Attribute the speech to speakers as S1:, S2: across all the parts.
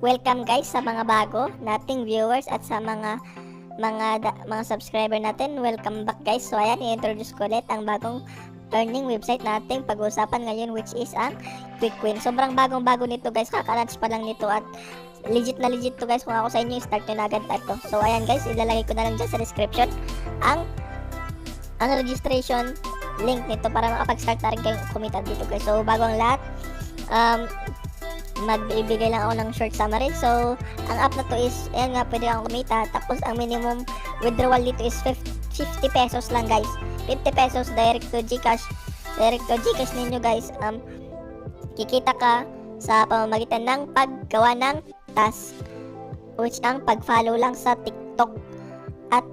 S1: welcome guys sa mga bago nating viewers at sa mga subscriber natin. Welcome back guys. So ayan, i-introduce ko ulit ang bagong earning website nating pag-uusapan ngayon, which is ang Quick Win. Sobrang bagong-bago nito guys, kaka-launch pa lang nito at legit na legit to guys. Kung ako sa inyo, start nyo na agad ito. So ayan guys, ilalagay ko na lang dyan sa description ang registration link nito para makapag-start na rin kayong kumita dito guys. So bago ang lahat, magbibigay lang ako ng short summary. So ang app na to is, ayan nga, pwede kang kumita. Tapos ang minimum withdrawal dito is 50 pesos lang guys. 50 pesos direct to Gcash. Direct to Gcash ninyo guys. Kikita ka sa pamamagitan ng paggawa ng task, which ang pag-follow lang sa TikTok. At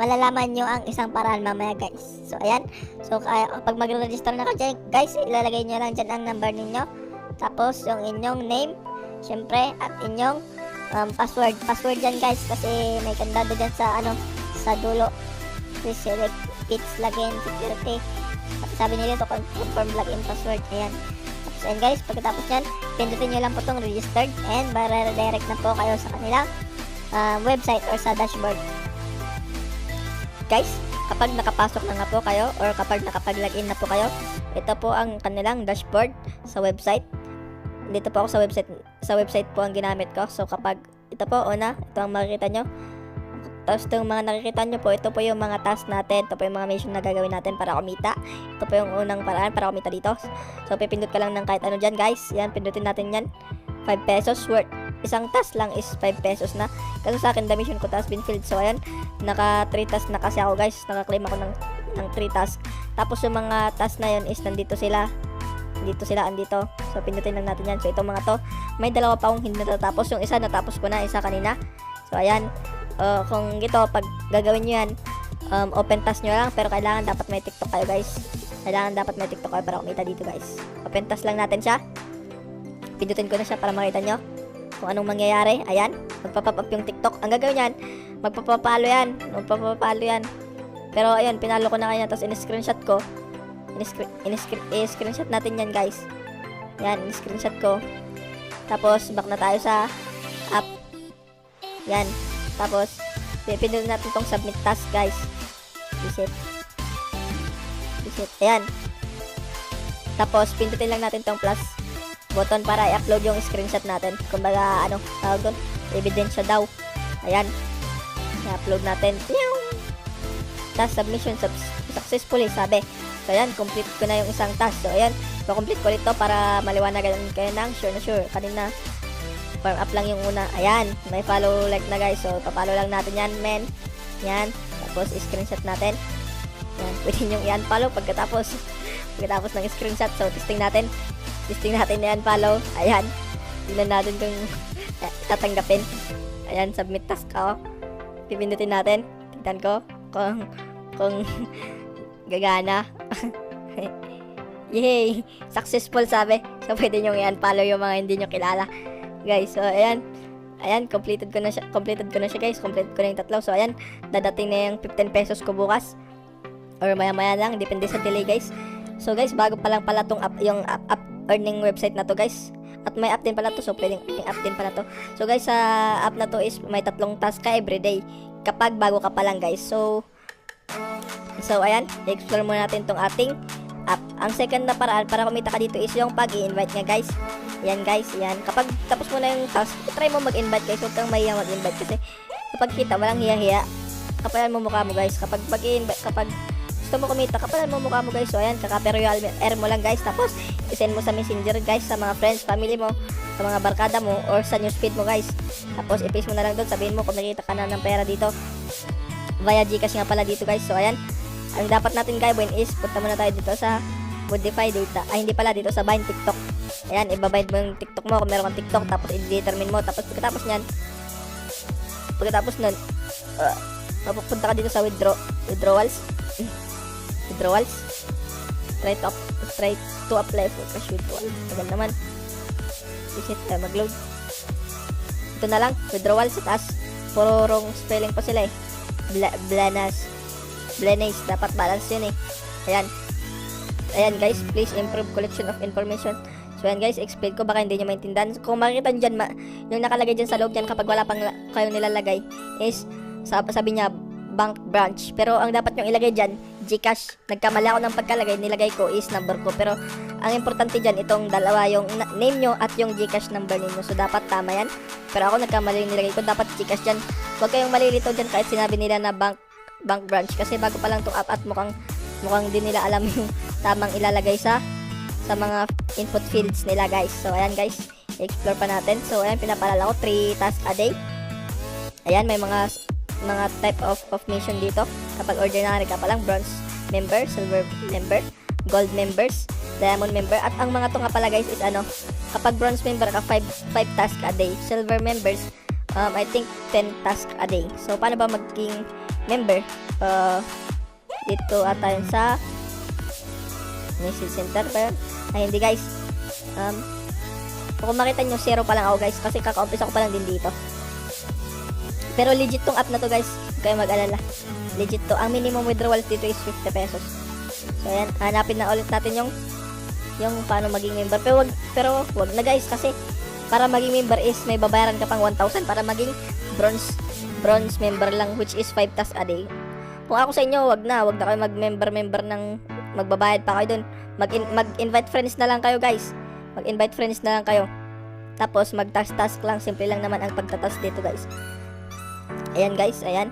S1: malalaman nyo ang isang paraan mamaya guys. So ayan, so pag mag-register na ka dyan guys, ilalagay nyo lang dyan ang number ninyo, tapos yung inyong name syempre, at inyong password dyan guys, kasi may kandado dyan sa sa dulo. Please select PITS login security, at sabi nila to confirm login password. Ayan, tapos ayan guys, pagkatapos nyan, pindutin nyo lang po tong registered and redirect na po kayo sa kanilang website or sa dashboard guys. Kapag nakapasok na nga po kayo or kapag nakapag-login na po kayo, ito po ang kanilang dashboard sa website. Dito po ako sa website po ang ginamit ko. So kapag ito po, ito ang makikita nyo. Tapos itong mga nakikita nyo po, ito po yung mga task natin. Ito po yung mga mission na gagawin natin para kumita. Ito po yung unang paraan para kumita dito. So pipindot ka lang ng kahit ano dyan guys. Yan, pindutin natin yan. 5 pesos worth. Isang task lang is 5 pesos na. Kasi sa akin, the mission ko has been filled. So ayan, naka 3 task na kasi ako guys. Naka-claim ako ng 3 task. Tapos yung mga task na yun is nandito sila. Andito. So pindutin lang natin yan. So itong mga to, may dalawa pa akong hindi natatapos. Yung isa natapos ko na, isa kanina. So ayan, kung ito, pag gagawin nyo yan, open task nyo lang. Pero kailangan dapat may TikTok kayo guys. Kailangan dapat may TikTok kayo para kumita dito guys. Open task lang natin siya. Pindutin ko na siya para makita nyo kung anong mangyayari. Ayan, magpapop up yung TikTok. Ang gagawin yan, magpapapalo yan. Pero ayun, pinalo ko na kanya. Tapos in-screenshot ko. I-screenshot natin yan guys. Yan, in-screenshot ko. Tapos back na tayo sa app. Yan. Tapos pindutin natin tong submit task guys. Reset. Ayan. Tapos pindutin lang natin tong plus button para i-upload yung screenshot natin. Kumbaga, tawag doon, ebidensya daw. Ayan, i-upload natin. Task submission successfully, sabi. So ayan, complete ko na yung isang task. So ayan, complete ko ito para maliwanagan kayo ng sure na sure. Kanina farm up lang yung una. Ayan, may follow like na guys. So papalo lang natin yan, men. Yan, tapos screenshot natin. Yan, pwede nyo i-unfollow pagkatapos ng screenshot. So testing natin yan, follow. Ayan, tignan natin kung tatanggapin. Ayan, submit task ako. Pipindutin natin. Tignan ko kung gagana. Yay! Successful, sabi. So pwede nyo i-unfollow yung mga hindi nyo kilala guys. So ayan, completed ko na siya guys. Completed ko na yung 3. So ayan, dadating na yung 15 pesos ko bukas or maya lang, depende sa delay guys. So guys, bago pa lang pala tong yung app earning website na to guys. At may app din pala to, so pwedeng app din pala to. So guys, sa app na to is may 3 task ka everyday kapag bago ka pa lang guys. So ayan, i-explore muna natin tong ating app. Ang second na paraan para kumita ka dito is yung pag-i-invite nga guys. Ayan guys, ayan. Kapag tapos mo na yung task, try mo mag-invite guys. Huwag kang mahiyang mag-invite kasi kapag kita, walang hiya-hiya. Kapalan mo mukha mo guys. Kapag mag-i-invite, kapag gusto mo kumita, kapalan mo mukha mo guys. So ayan, kaka-royal air mo lang guys. Tapos isend mo sa messenger guys, sa mga friends, family mo, sa mga barkada mo, or sa newsfeed mo guys. Tapos i-paste mo na lang doon, sabihin mo kung nakita ka na ng pera dito via Gcash nga pala dito guys. So ayan, ang dapat natin gawin is punta muna tayo dito sa modify data. Hindi pala, dito sa bind TikTok. Ayan, ibabind mo yung TikTok mo kung meron kang TikTok. Tapos i-determine mo. Tapos pagkatapos nun, mapupunta ka dito sa withdrawals. Try to apply for cash withdrawal. Ayan naman. Visit, mag-load. Ito na lang, withdrawal sa taas. Puro wrong spelling pa sila eh. Blanas, dapat balance yun eh. Ayan guys, please improve collection of information. So ayan guys, explain ko, baka hindi nyo maintindihan. Kung makikita nyo dyan, yung nakalagay dyan sa loob dyan kapag wala pang kayong nilalagay is, sabi niya, bank branch. Pero ang dapat nyong ilagay dyan, Gcash. Nagkamali ako ng pagkalagay, nilagay ko is number ko. Pero ang importante dyan, itong dalawa, yung name nyo at yung Gcash number ninyo. So dapat tama yan. Pero ako nagkamali yung nilagay ko, dapat Gcash dyan. Huwag kayong malilito dyan kahit sinabi nila na bank branch. Kasi bago pa lang itong app at mukhang di nila alam yung tamang ilalagay sa mga input fields nila guys. So ayan guys, explore pa natin. So ayan, pinapalala ko 3 tasks a day. Ayan, may mga type of mission dito. Kapag ordinary ka pa lang, bronze member, silver member, gold members, diamond member. At ang mga to nga pala guys is kapag bronze member ka, 5 tasks a day. Silver members, I think 10 tasks a day. So paano ba maging member? Dito ata yun sa message center pa yun. Ay hindi guys, kung makita nyo, 0 pa lang ako guys, kasi kaka-umpisa ko pa lang din dito. Pero legit tong app na to guys, huwag kayo mag-alala, legit to. Ang minimum withdrawal dito is 50 pesos. So ayan, hanapin na ulit natin yung paano maging member. Pero wag na guys, kasi para maging member is may babayaran ka pang 1,000 para maging bronze member lang, which is 5 tasks a day. Kung ako sa inyo, wag na kayo mag-member ng magbabayad pa kayo dun. Mag-invite friends na lang kayo guys. Mag-invite friends na lang kayo. Tapos mag-task lang, simple lang naman ang pagtatas dito guys. Ayan guys, ayan.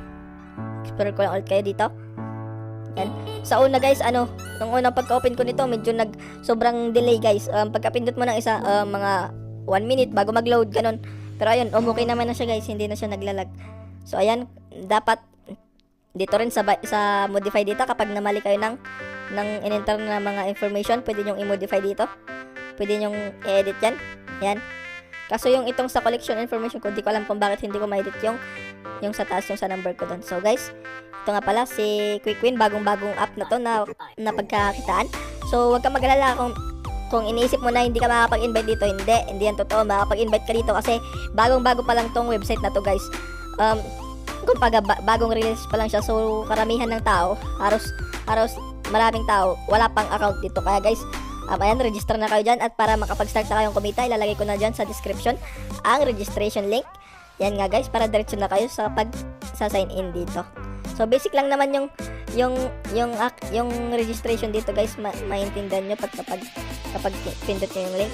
S1: Explore ko lang ulit kayo dito. Ayan. Sa una guys, nung unang pagka-open ko nito, medyo sobrang delay guys. Pagka-pindot mo ng isa, mga 1 minute bago mag-load, ganun. Pero ayun, okay naman na siya guys, hindi na siya naglalag. So ayan, dapat dito rin sa modify dito, kapag namali kayo ng in-enter na mga information, pwede nyong i-modify dito. Pwede nyong i-edit yan. Ayan. Kaso yung itong sa collection information ko, di ko alam kung bakit hindi ko ma-edit yung sa taas, yung sa number ko doon. So guys, ito nga pala si Quick Win, bagong app na to na pagkakitaan. So wag ka mag-alala kung iniisip mo na hindi ka makakapag-invite dito, hindi yan totoo. Makakapag-invite ka dito kasi bagong-bago pa lang tong website na to guys. Kumbaga bagong release pa lang siya, so karamihan ng tao, halos maraming tao wala pang account dito. Kaya guys, ayan, register na kayo dyan. At para makapag-start na kayong kumita, ilalagay ko na dyan sa description ang registration link. Yan nga guys, para diretso na kayo sa sign in dito. So basic lang naman yung registration dito guys, maintindihan nyo kapag pindot nyo yung link.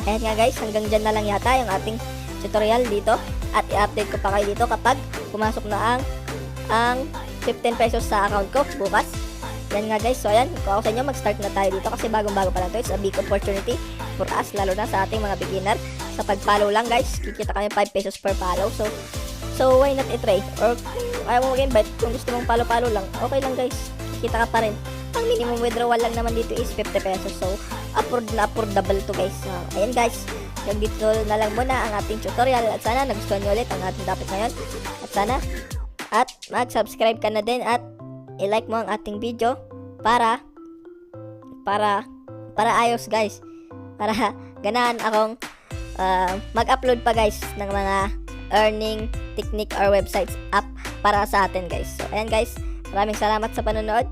S1: Ayan nga guys, hanggang dyan na lang yata yung ating tutorial dito. At i-update ko pa kayo dito kapag pumasok na ang 15 pesos sa account ko bukas. Yan nga guys, so ayan, kung ako sa inyo, mag-start na tayo dito kasi bagong-bago pa lang to. It's a big opportunity for us, lalo na sa ating mga beginner. Sa pag-follow lang guys, kikita kami 5 pesos per follow. So why not i-try? Or kung ayaw mo mag-invite, kung gusto mong follow lang, okay lang guys, kikita ka pa rin. Ang minimum withdrawal lang naman dito is 50 pesos. So affordable to guys. So ayan guys, yung dito na lang muna ang ating tutorial. At sana nagustuhan nyo ulit ang ating topic ngayon. At mag-subscribe ka na din at i-like mo ang ating video para ayos guys, para ganahan akong mag-upload pa guys ng mga earning technique or websites app para sa atin guys. So ayan guys, maraming salamat sa panonood.